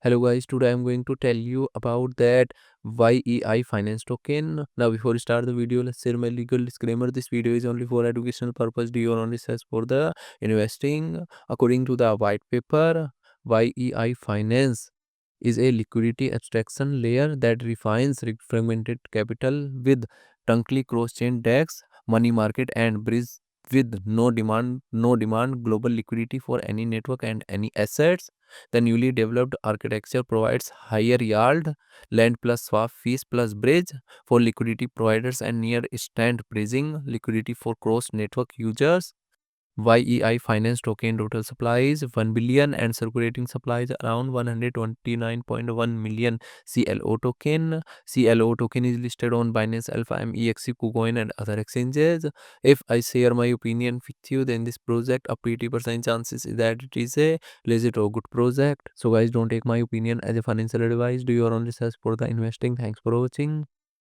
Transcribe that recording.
Hello guys, today I'm going to tell you about that Yei Finance token. Now before we start the video, let's share my legal disclaimer. This video is only for educational purpose. Do your own research for the investing. According to the white paper, Yei Finance is a liquidity abstraction layer that refines fragmented capital with trunkly cross-chain DEX, money market and bridge with no demand global liquidity for any network and any assets. The newly developed architecture provides higher yield, lend plus swap fees plus bridge for liquidity providers and near instant bridging liquidity for cross network users. Yei Finance token total supply is 1 billion and circulating supply is around 129.1 million CLO token. CLO token is listed on Binance Alpha, MEXC, KuCoin and other exchanges. If I share my opinion with you, then this project a pretty percent chances is that it is a legit or good project. So guys, don't take my opinion as a financial advice. Do your own research for the investing. Thanks for watching.